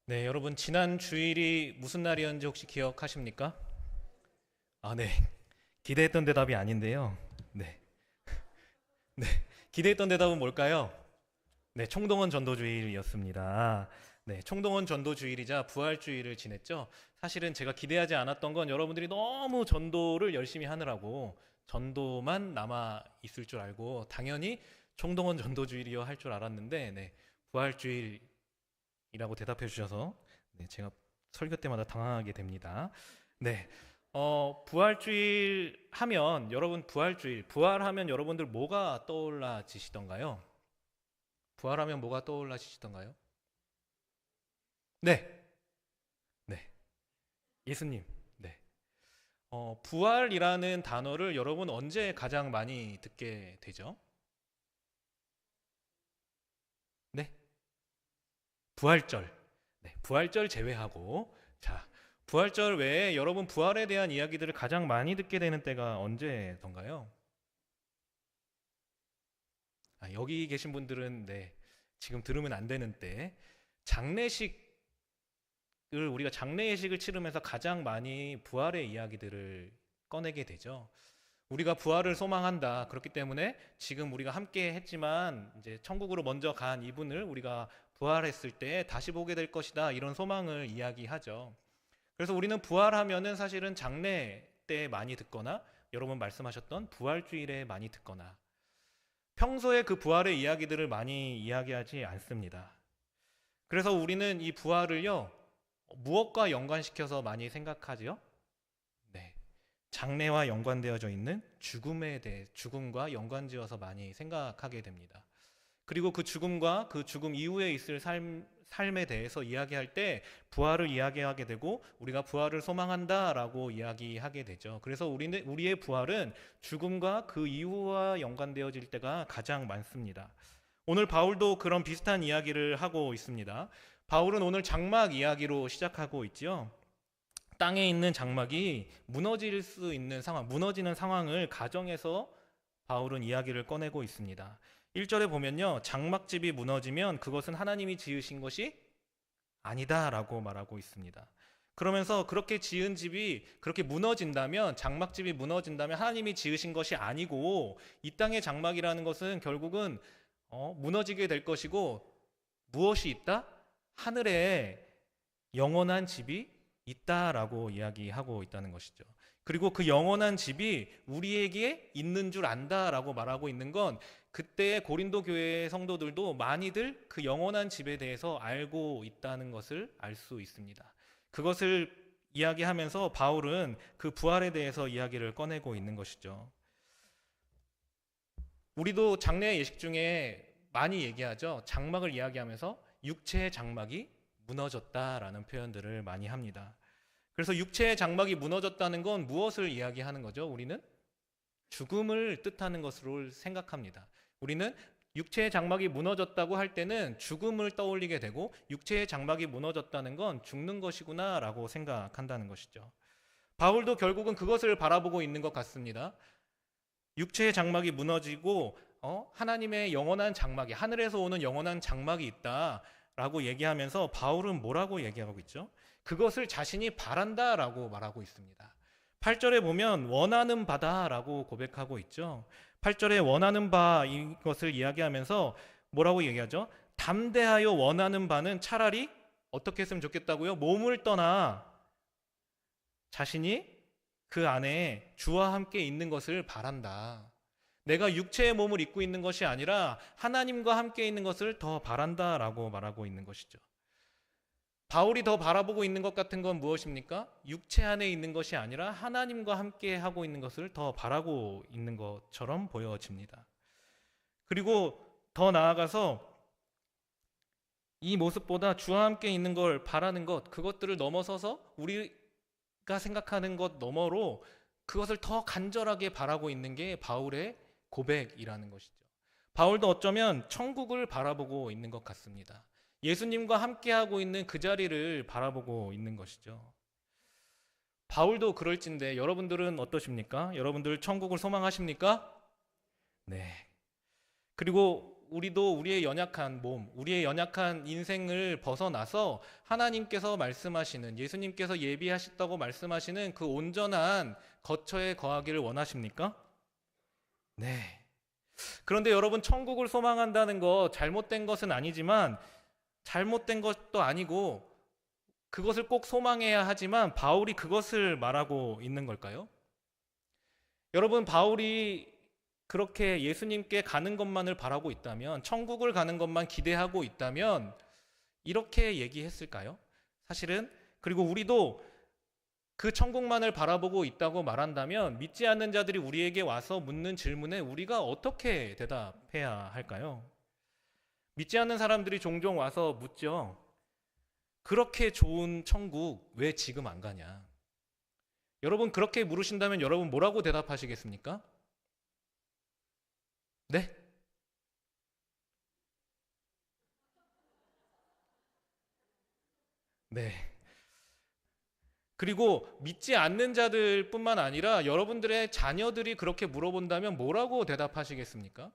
네, 여러분 지난 주일이 무슨 날이었는지 혹시 기억하십니까? 네. 기대했던 대답이 아닌데요. 네. 네. 기대했던 대답은 뭘까요? 네, 총동원 전도주일이었습니다. 네, 총동원 전도주일이자 부활주일을 지냈죠. 사실은 제가 기대하지 않았던 건 여러분들이 너무 전도를 열심히 하느라고 전도만 남아 있을 줄 알고 당연히 총동원 전도주일이여 할 줄 알았는데, 네, 부활주일 이라고 대답해 주셔서 네, 제가 설교 때마다 당황하게 됩니다. 네, 부활주일 하면 여러분 부활하면 여러분들 뭐가 떠올라지시던가요? 부활하면 뭐가 떠올라지시던가요? 네, 네, 예수님. 네, 부활이라는 단어를 여러분 언제 가장 많이 듣게 되죠? 네, 부활절. 네, 부활절 제외하고 자, 부활절 외에 여러분 부활에 대한 이야기들을 가장 많이 듣게 되는 때가 언제던가요? 여기 계신 분들은 네, 지금 들으면 안 되는 때 장례식을 우리가 장례 예식을 치르면서 가장 많이 부활의 이야기들을 꺼내게 되죠. 우리가 부활을 소망한다. 그렇기 때문에 지금 우리가 함께 했지만 이제 천국으로 먼저 간 이분을 우리가 부활했을 때 다시 보게 될 것이다. 이런 소망을 이야기하죠. 그래서 우리는 부활하면은 사실은 장례 때 많이 듣거나 여러분 말씀하셨던 부활주일에 많이 듣거나 평소에 그 부활의 이야기들을 많이 이야기하지 않습니다. 그래서 우리는 이 부활을요, 무엇과 연관시켜서 많이 생각하지요? 네. 장래와 연관되어져 있는 죽음에 대해, 죽음과 연관지어서 많이 생각하게 됩니다. 그리고 그 죽음과 그 죽음 이후에 있을 삶에 대해서 이야기할 때 부활을 이야기하게 되고 우리가 부활을 소망한다라고 이야기하게 되죠. 그래서 우리의 부활은 죽음과 그 이후와 연관되어질 때가 가장 많습니다. 오늘 바울도 그런 비슷한 이야기를 하고 있습니다. 바울은 오늘 장막 이야기로 시작하고 있지요. 땅에 있는 장막이 무너질 수 있는 상황, 무너지는 상황을 가정해서 바울은 이야기를 꺼내고 있습니다. 1절에 보면요. 장막집이 무너지면 그것은 하나님이 지으신 것이 아니다라고 말하고 있습니다. 그러면서 그렇게 지은 집이 그렇게 무너진다면 장막집이 무너진다면 하나님이 지으신 것이 아니고 이 땅의 장막이라는 것은 결국은 무너지게 될 것이고 무엇이 있다? 하늘에 영원한 집이 있다라고 이야기하고 있다는 것이죠. 그리고 그 영원한 집이 우리에게 있는 줄 안다라고 말하고 있는 건 그때의 고린도 교회의 성도들도 많이들 그 영원한 집에 대해서 알고 있다는 것을 알 수 있습니다. 그것을 이야기하면서 바울은 그 부활에 대해서 이야기를 꺼내고 있는 것이죠. 우리도 장례 예식 중에 많이 얘기하죠. 장막을 이야기하면서 육체의 장막이 무너졌다라는 표현들을 많이 합니다. 그래서 육체의 장막이 무너졌다는 건 무엇을 이야기하는 거죠? 우리는 죽음을 뜻하는 것으로 생각합니다. 우리는 육체의 장막이 무너졌다고 할 때는 죽음을 떠올리게 되고 육체의 장막이 무너졌다는 건 죽는 것이구나라고 생각한다는 것이죠. 바울도 결국은 그것을 바라보고 있는 것 같습니다. 육체의 장막이 무너지고 하나님의 영원한 장막이 하늘에서 오는 영원한 장막이 있다라고 얘기하면서 바울은 뭐라고 얘기하고 있죠? 그것을 자신이 바란다라고 말하고 있습니다. 8절에 보면 원하는 바다라고 고백하고 있죠. 8절에 원하는 바 이것을 이야기하면서 뭐라고 얘기하죠? 담대하여 원하는 바는 차라리 어떻게 했으면 좋겠다고요? 몸을 떠나 자신이 그 안에 주와 함께 있는 것을 바란다. 내가 육체의 몸을 입고 있는 것이 아니라 하나님과 함께 있는 것을 더 바란다라고 말하고 있는 것이죠. 바울이 더 바라보고 있는 것 같은 건 무엇입니까? 육체 안에 있는 것이 아니라 하나님과 함께 하고 있는 것을 더 바라고 있는 것처럼 보여집니다. 그리고 더 나아가서 이 모습보다 주와 함께 있는 걸 바라는 것, 그것들을 넘어서서 우리가 생각하는 것 너머로 그것을 더 간절하게 바라고 있는 게 바울의 고백이라는 것이죠. 바울도 어쩌면 천국을 바라보고 있는 것 같습니다. 예수님과 함께하고 있는 그 자리를 바라보고 있는 것이죠. 바울도 그럴진데 여러분들은 어떠십니까? 여러분들 천국을 소망하십니까? 네. 그리고 우리도 우리의 연약한 몸, 우리의 연약한 인생을 벗어나서 하나님께서 말씀하시는, 예수님께서 예비하셨다고 말씀하시는 그 온전한 거처에 거하기를 원하십니까? 네. 그런데 여러분, 천국을 소망한다는 거 잘못된 것은 아니지만, 잘못된 것도 아니고 그것을 꼭 소망해야 하지만 바울이 그것을 말하고 있는 걸까요? 여러분, 바울이 그렇게 예수님께 가는 것만을 바라고 있다면, 천국을 가는 것만 기대하고 있다면 이렇게 얘기했을까요? 사실은, 그리고 우리도 그 천국만을 바라보고 있다고 말한다면 믿지 않는 자들이 우리에게 와서 묻는 질문에 우리가 어떻게 대답해야 할까요? 믿지 않는 사람들이 종종 와서 묻죠. 그렇게 좋은 천국 왜 지금 안 가냐? 여러분, 그렇게 물으신다면 여러분 뭐라고 대답하시겠습니까? 네? 네. 그리고 믿지 않는 자들뿐만 아니라 여러분들의 자녀들이 그렇게 물어본다면 뭐라고 대답하시겠습니까?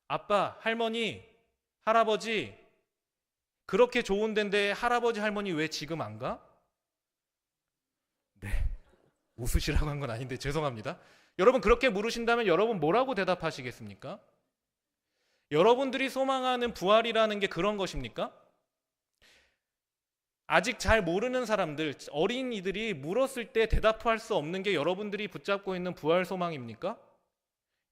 아빠, 할머니, 할아버지, 그렇게 좋은 데인데 할아버지, 할머니 왜 지금 안 가? 네. 웃으시라고 한 건 아닌데 죄송합니다. 여러분, 그렇게 물으신다면 여러분 뭐라고 대답하시겠습니까? 여러분들이 소망하는 부활이라는 게 그런 것입니까? 아직 잘 모르는 사람들, 어린이들이 물었을 때 대답할 수 없는 게 여러분들이 붙잡고 있는 부활 소망입니까?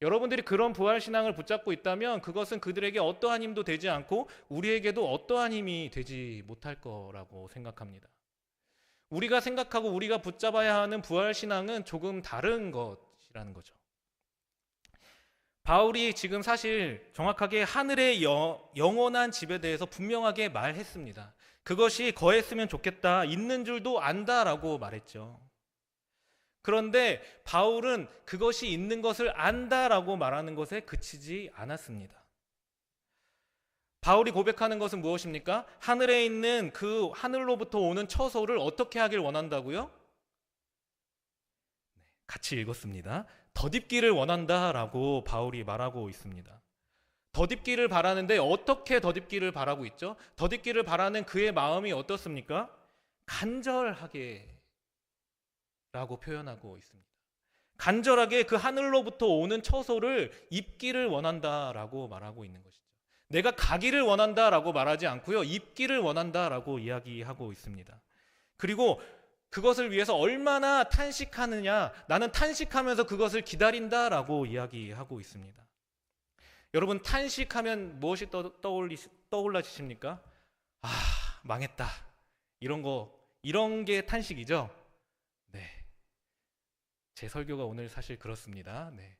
여러분들이 그런 부활 신앙을 붙잡고 있다면 그것은 그들에게 어떠한 힘도 되지 않고 우리에게도 어떠한 힘이 되지 못할 거라고 생각합니다. 우리가 생각하고 우리가 붙잡아야 하는 부활 신앙은 조금 다른 것이라는 거죠. 바울이 지금 사실 정확하게 하늘의 영원한 집에 대해서 분명하게 말했습니다. 그것이 거했으면 좋겠다, 있는 줄도 안다라고 말했죠. 그런데 바울은 그것이 있는 것을 안다라고 말하는 것에 그치지 않았습니다. 바울이 고백하는 것은 무엇입니까? 하늘에 있는 그 하늘로부터 오는 처소를 어떻게 하길 원한다고요? 같이 읽었습니다. 덧입기를 원한다라고 바울이 말하고 있습니다. 덧입기를 바라는데 어떻게 덧입기를 바라고 있죠? 덧입기를 바라는 그의 마음이 어떻습니까? 간절하게 라고 표현하고 있습니다. 간절하게 그 하늘로부터 오는 처소를 입기를 원한다라고 말하고 있는 것이죠. 내가 가기를 원한다라고 말하지 않고요, 입기를 원한다라고 이야기하고 있습니다. 그리고 그것을 위해서 얼마나 탄식하느냐, 나는 탄식하면서 그것을 기다린다라고 이야기하고 있습니다. 여러분, 탄식하면 무엇이 떠올라지십니까? 아, 망했다, 이런 게 탄식이죠. 네, 제 설교가 오늘 사실 그렇습니다. 네.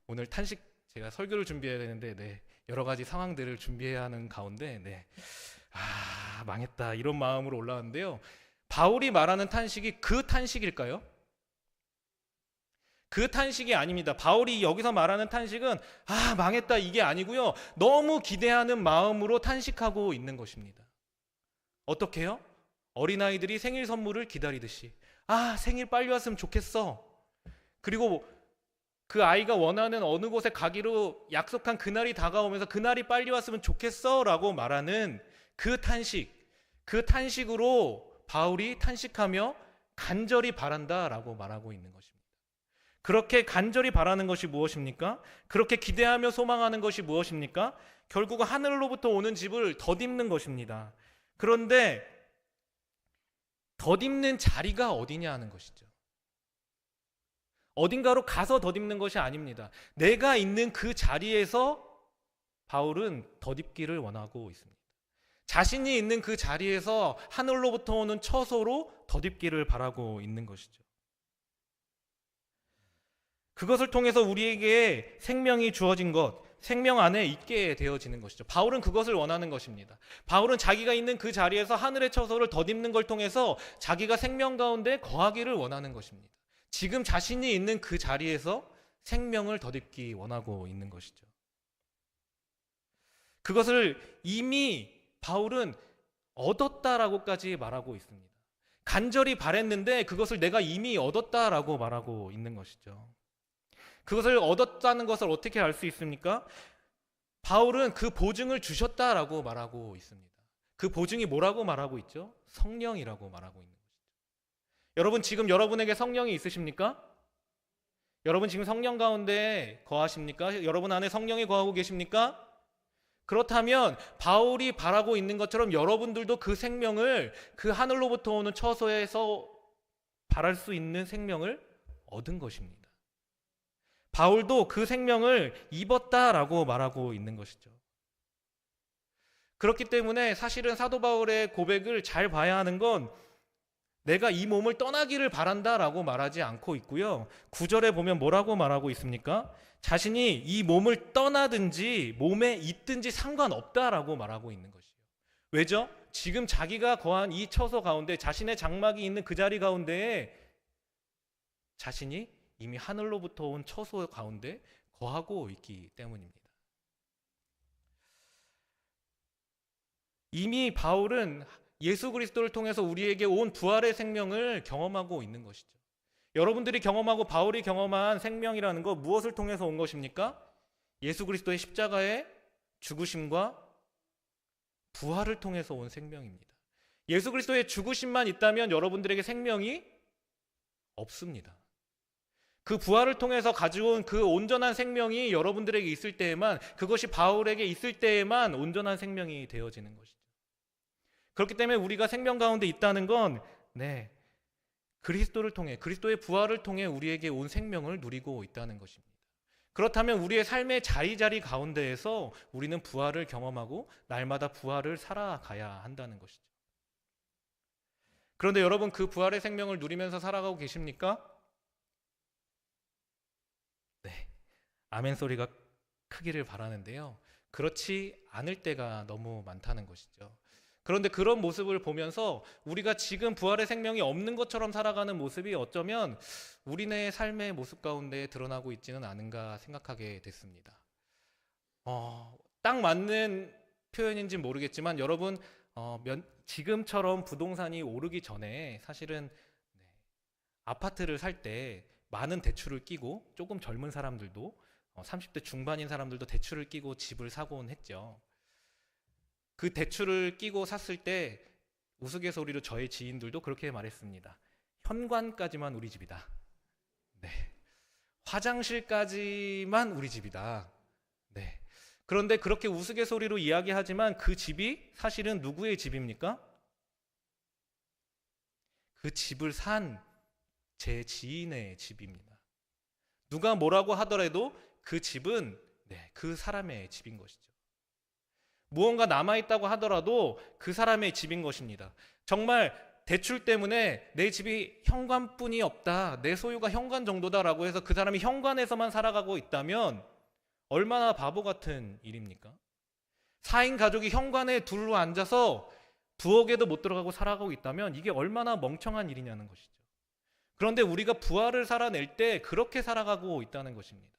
오늘 제가 설교를 준비해야 되는데, 여러 가지 상황들을 준비해야 하는 가운데, 망했다, 이런 마음으로 올라왔는데요. 바울이 말하는 탄식이 그 탄식일까요? 그 탄식이 아닙니다. 바울이 여기서 말하는 탄식은 망했다, 이게 아니고요, 너무 기대하는 마음으로 탄식하고 있는 것입니다. 어떻게 해요? 어린아이들이 생일 선물을 기다리듯이, 생일 빨리 왔으면 좋겠어. 그리고 그 아이가 원하는 어느 곳에 가기로 약속한 그날이 다가오면서 그날이 빨리 왔으면 좋겠어 라고 말하는 그 탄식으로 바울이 탄식하며 간절히 바란다 라고 말하고 있는 것입니다. 그렇게 간절히 바라는 것이 무엇입니까? 그렇게 기대하며 소망하는 것이 무엇입니까? 결국은 하늘로부터 오는 집을 덧입는 것입니다. 그런데 덧입는 자리가 어디냐 하는 것이죠. 어딘가로 가서 덧입는 것이 아닙니다. 내가 있는 그 자리에서 바울은 덧입기를 원하고 있습니다. 자신이 있는 그 자리에서 하늘로부터 오는 처소로 덧입기를 바라고 있는 것이죠. 그것을 통해서 우리에게 생명이 주어진 것, 생명 안에 있게 되어지는 것이죠. 바울은 그것을 원하는 것입니다. 바울은 자기가 있는 그 자리에서 하늘의 처소를 덧입는 걸 통해서 자기가 생명 가운데 거하기를 원하는 것입니다. 지금 자신이 있는 그 자리에서 생명을 덧입기 원하고 있는 것이죠. 그것을 이미 바울은 얻었다라고까지 말하고 있습니다. 간절히 바랬는데 그것을 내가 이미 얻었다라고 말하고 있는 것이죠. 그것을 얻었다는 것을 어떻게 알 수 있습니까? 바울은 그 보증을 주셨다라고 말하고 있습니다. 그 보증이 뭐라고 말하고 있죠? 성령이라고 말하고 있는 것이죠. 여러분, 지금 여러분에게 성령이 있으십니까? 여러분 지금 성령 가운데 거하십니까? 여러분 안에 성령이 거하고 계십니까? 그렇다면 바울이 바라고 있는 것처럼 여러분들도 그 생명을, 그 하늘로부터 오는 처소에서 바랄 수 있는 생명을 얻은 것입니다. 바울도 그 생명을 입었다라고 말하고 있는 것이죠. 그렇기 때문에 사실은 사도 바울의 고백을 잘 봐야 하는 건 내가 이 몸을 떠나기를 바란다라고 말하지 않고 있고요. 9절에 보면 뭐라고 말하고 있습니까? 자신이 이 몸을 떠나든지 몸에 있든지 상관없다라고 말하고 있는 것이에요. 왜죠? 지금 자기가 거한 이 처소 가운데, 자신의 장막이 있는 그 자리 가운데에 자신이 이미 하늘로부터 온 처소 가운데 거하고 있기 때문입니다. 이미 바울은 예수 그리스도를 통해서 우리에게 온 부활의 생명을 경험하고 있는 것이죠. 여러분들이 경험하고 바울이 경험한 생명이라는 것, 무엇을 통해서 온 것입니까? 예수 그리스도의 십자가의 죽으심과 부활을 통해서 온 생명입니다. 예수 그리스도의 죽으심만 있다면 여러분들에게 생명이 없습니다. 그 부활을 통해서 가져온 그 온전한 생명이 여러분들에게 있을 때에만, 그것이 바울에게 있을 때에만 온전한 생명이 되어지는 것이죠. 그렇기 때문에 우리가 생명 가운데 있다는 건 그리스도를 통해, 그리스도의 부활을 통해 우리에게 온 생명을 누리고 있다는 것입니다. 그렇다면 우리의 삶의 자리자리 가운데에서 우리는 부활을 경험하고 날마다 부활을 살아가야 한다는 것이죠. 그런데 여러분, 그 부활의 생명을 누리면서 살아가고 계십니까? 네, 아멘 소리가 크기를 바라는데요. 그렇지 않을 때가 너무 많다는 것이죠. 그런데 그런 모습을 보면서 우리가 지금 부활의 생명이 없는 것처럼 살아가는 모습이 어쩌면 우리네 삶의 모습 가운데 드러나고 있지는 않은가 생각하게 됐습니다. 딱 맞는 표현인지는 모르겠지만 여러분, 지금처럼 부동산이 오르기 전에 사실은 아파트를 살 때 많은 대출을 끼고, 조금 젊은 사람들도 30대 중반인 사람들도 대출을 끼고 집을 사곤 했죠. 그 대출을 끼고 샀을 때 우스갯소리로 저의 지인들도 그렇게 말했습니다. 현관까지만 우리 집이다. 네. 화장실까지만 우리 집이다. 네. 그런데 그렇게 우스갯소리로 이야기하지만 그 집이 사실은 누구의 집입니까? 그 집을 산 제 지인의 집입니다. 누가 뭐라고 하더라도 그 집은 그 사람의 집인 것이죠. 무언가 남아있다고 하더라도 그 사람의 집인 것입니다. 정말 대출 때문에 내 집이 현관뿐이 없다, 내 소유가 현관 정도다라고 해서 그 사람이 현관에서만 살아가고 있다면 얼마나 바보 같은 일입니까? 4인 가족이 현관에 둘러 앉아서 부엌에도 못 들어가고 살아가고 있다면 이게 얼마나 멍청한 일이냐는 것이죠. 그런데 우리가 부활을 살아낼 때 그렇게 살아가고 있다는 것입니다.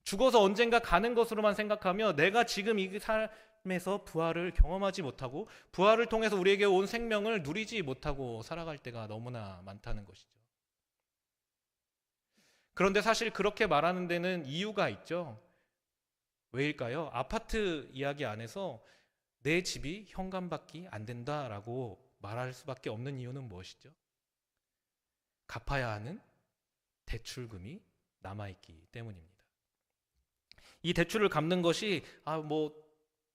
죽어서 언젠가 가는 것으로만 생각하며 내가 지금 이 삶에서 부활을 경험하지 못하고 부활을 통해서 우리에게 온 생명을 누리지 못하고 살아갈 때가 너무나 많다는 것이죠. 그런데 사실 그렇게 말하는 데는 이유가 있죠. 왜일까요? 아파트 이야기 안에서 내 집이 현관밖에 안 된다라고 말할 수밖에 없는 이유는 무엇이죠? 갚아야 하는 대출금이 남아있기 때문입니다. 이 대출을 갚는 것이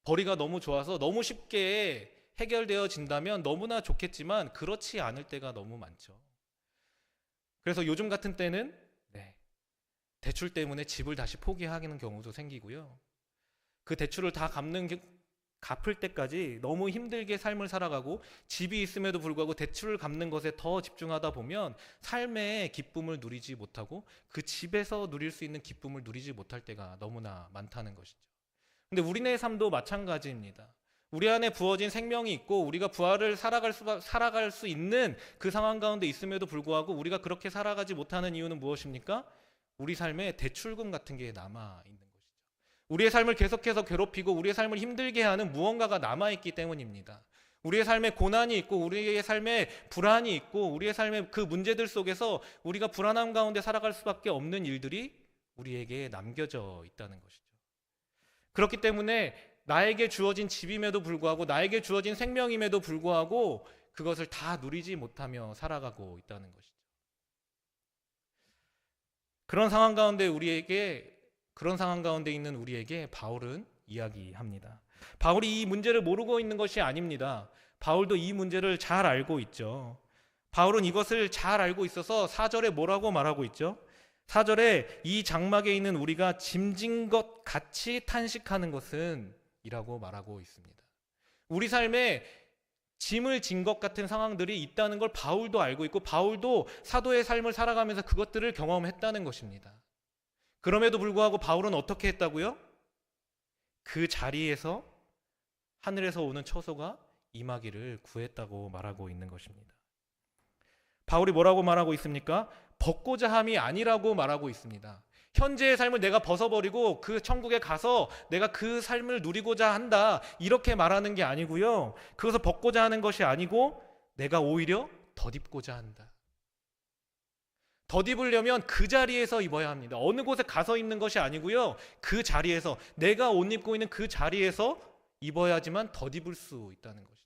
벌이가 너무 좋아서 너무 쉽게 해결되어진다면 너무나 좋겠지만 그렇지 않을 때가 너무 많죠. 그래서 요즘 같은 때는 대출 때문에 집을 다시 포기하는 경우도 생기고요. 그 대출을 다 갚을 때까지 너무 힘들게 삶을 살아가고 집이 있음에도 불구하고 대출을 갚는 것에 더 집중하다 보면 삶의 기쁨을 누리지 못하고 그 집에서 누릴 수 있는 기쁨을 누리지 못할 때가 너무나 많다는 것이죠. 근데 우리네 삶도 마찬가지입니다. 우리 안에 부어진 생명이 있고 우리가 부활을 살아갈 수 있는 그 상황 가운데 있음에도 불구하고 우리가 그렇게 살아가지 못하는 이유는 무엇입니까? 우리 삶에 대출금 같은 게 남아있는 것이죠. 우리의 삶을 계속해서 괴롭히고 우리의 삶을 힘들게 하는 무언가가 남아있기 때문입니다. 우리의 삶에 고난이 있고 우리의 삶에 불안이 있고 우리의 삶의 그 문제들 속에서 우리가 불안함 가운데 살아갈 수밖에 없는 일들이 우리에게 남겨져 있다는 것이죠. 그렇기 때문에 나에게 주어진 집임에도 불구하고 나에게 주어진 생명임에도 불구하고 그것을 다 누리지 못하며 살아가고 있다는 것이죠. 그런 상황 가운데 있는 우리에게 바울은 이야기합니다. 바울이 이 문제를 모르고 있는 것이 아닙니다. 바울도 이 문제를 잘 알고 있죠. 바울은 이것을 잘 알고 있어서 4절에 뭐라고 말하고 있죠? 4절에 이 장막에 있는 우리가 짐진 것 같이 탄식하는 것은 이라고 말하고 있습니다. 우리 삶에 짐을 진 것 같은 상황들이 있다는 걸 바울도 알고 있고 바울도 사도의 삶을 살아가면서 그것들을 경험했다는 것입니다. 그럼에도 불구하고 바울은 어떻게 했다고요? 그 자리에서 하늘에서 오는 처소가 임하기를 구했다고 말하고 있는 것입니다. 바울이 뭐라고 말하고 있습니까? 벗고자 함이 아니라고 말하고 있습니다. 현재의 삶을 내가 벗어버리고 그 천국에 가서 내가 그 삶을 누리고자 한다, 이렇게 말하는 게 아니고요. 그것을 벗고자 하는 것이 아니고 내가 오히려 덧입고자 한다. 덧입으려면 그 자리에서 입어야 합니다. 어느 곳에 가서 입는 것이 아니고요. 그 자리에서, 내가 옷 입고 있는 그 자리에서 입어야지만 덧입을 수 있다는 것이죠.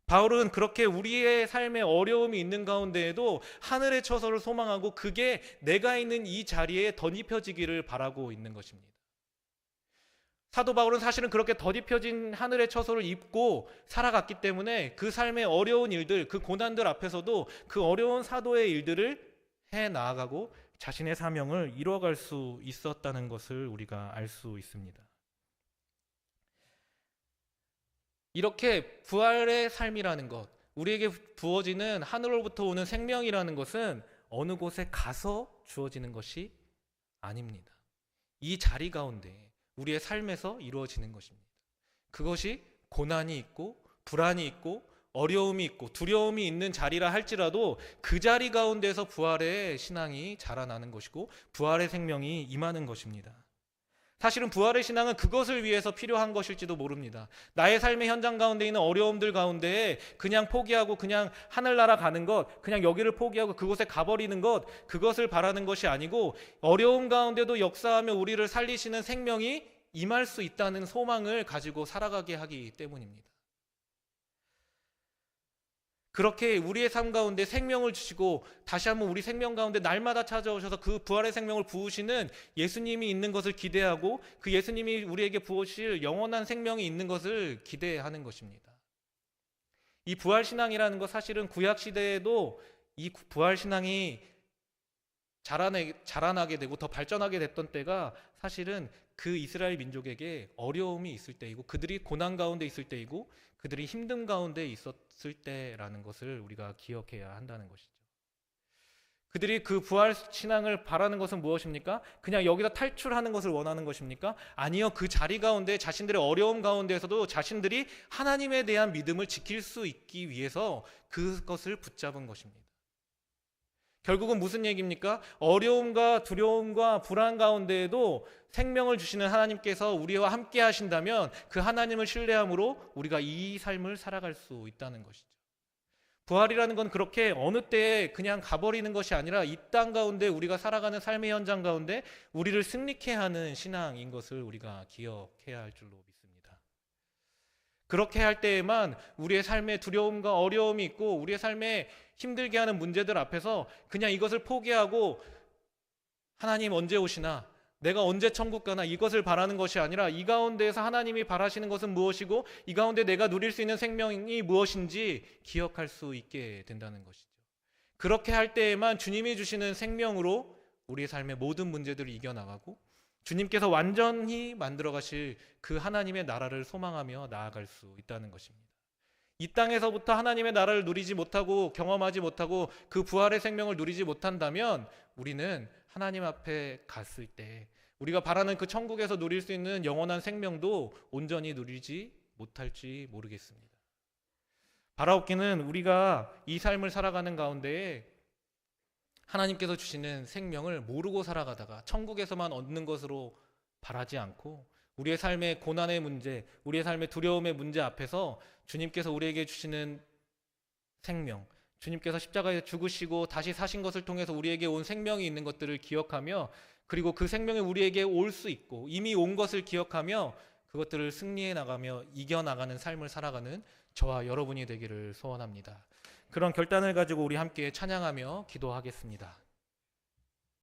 바울은 그렇게 우리의 삶에 어려움이 있는 가운데에도 하늘의 처소를 소망하고 그게 내가 있는 이 자리에 덧입혀지기를 바라고 있는 것입니다. 사도 바울은 사실은 그렇게 덧입혀진 하늘의 처소를 입고 살아갔기 때문에 그 삶의 어려운 일들, 그 고난들 앞에서도 그 어려운 사도의 일들을 해 나아가고 자신의 사명을 이뤄갈 수 있었다는 것을 우리가 알 수 있습니다. 이렇게 부활의 삶이라는 것, 우리에게 부어지는 하늘로부터 오는 생명이라는 것은 어느 곳에 가서 주어지는 것이 아닙니다. 이 자리 가운데 우리의 삶에서 이루어지는 것입니다. 그것이 고난이 있고 불안이 있고 어려움이 있고 두려움이 있는 자리라 할지라도 그 자리 가운데서 부활의 신앙이 자라나는 것이고 부활의 생명이 임하는 것입니다. 사실은 부활의 신앙은 그것을 위해서 필요한 것일지도 모릅니다. 나의 삶의 현장 가운데 있는 어려움들 가운데 그냥 포기하고 그냥 하늘나라 가는 것, 그냥 여기를 포기하고 그곳에 가버리는 것, 그것을 바라는 것이 아니고 어려움 가운데도 역사하며 우리를 살리시는 생명이 임할 수 있다는 소망을 가지고 살아가게 하기 때문입니다. 그렇게 우리의 삶 가운데 생명을 주시고 다시 한번 우리 생명 가운데 날마다 찾아오셔서 그 부활의 생명을 부으시는 예수님이 있는 것을 기대하고 그 예수님이 우리에게 부으실 영원한 생명이 있는 것을 기대하는 것입니다. 이 부활신앙이라는 것, 사실은 구약시대에도 이 부활신앙이 자라나게 되고 더 발전하게 됐던 때가 사실은 그 이스라엘 민족에게 어려움이 있을 때이고 그들이 고난 가운데 있을 때이고 그들이 힘든 가운데 있었을 때라는 것을 우리가 기억해야 한다는 것이죠. 그들이 그 부활 신앙을 바라는 것은 무엇입니까? 그냥 여기서 탈출하는 것을 원하는 것입니까? 아니요, 그 자리 가운데 자신들의 어려움 가운데에서도 자신들이 하나님에 대한 믿음을 지킬 수 있기 위해서 그것을 붙잡은 것입니다. 결국은 무슨 얘기입니까? 어려움과 두려움과 불안 가운데에도 생명을 주시는 하나님께서 우리와 함께 하신다면 그 하나님을 신뢰함으로 우리가 이 삶을 살아갈 수 있다는 것이죠. 부활이라는 건 그렇게 어느 때에 그냥 가버리는 것이 아니라 이 땅 가운데 우리가 살아가는 삶의 현장 가운데 우리를 승리케 하는 신앙인 것을 우리가 기억해야 할 줄로 믿습니다. 그렇게 할 때에만 우리의 삶에 두려움과 어려움이 있고 우리의 삶에 힘들게 하는 문제들 앞에서 그냥 이것을 포기하고 하나님 언제 오시나, 내가 언제 천국 가나 이것을 바라는 것이 아니라 이 가운데에서 하나님이 바라시는 것은 무엇이고 이 가운데 내가 누릴 수 있는 생명이 무엇인지 기억할 수 있게 된다는 것이죠. 그렇게 할 때에만 주님이 주시는 생명으로 우리의 삶의 모든 문제들을 이겨나가고 주님께서 완전히 만들어 가실 그 하나님의 나라를 소망하며 나아갈 수 있다는 것입니다. 이 땅에서부터 하나님의 나라를 누리지 못하고 경험하지 못하고 그 부활의 생명을 누리지 못한다면 우리는 하나님 앞에 갔을 때 우리가 바라는 그 천국에서 누릴 수 있는 영원한 생명도 온전히 누리지 못할지 모르겠습니다. 바라옵기는 우리가 이 삶을 살아가는 가운데 하나님께서 주시는 생명을 모르고 살아가다가 천국에서만 얻는 것으로 바라지 않고 우리의 삶의 고난의 문제, 우리의 삶의 두려움의 문제 앞에서 주님께서 우리에게 주시는 생명, 주님께서 십자가에 죽으시고 다시 사신 것을 통해서 우리에게 온 생명이 있는 것들을 기억하며 그리고 그 생명이 우리에게 올 수 있고 이미 온 것을 기억하며 그것들을 승리해 나가며 이겨나가는 삶을 살아가는 저와 여러분이 되기를 소원합니다. 그런 결단을 가지고 우리 함께 찬양하며 기도하겠습니다.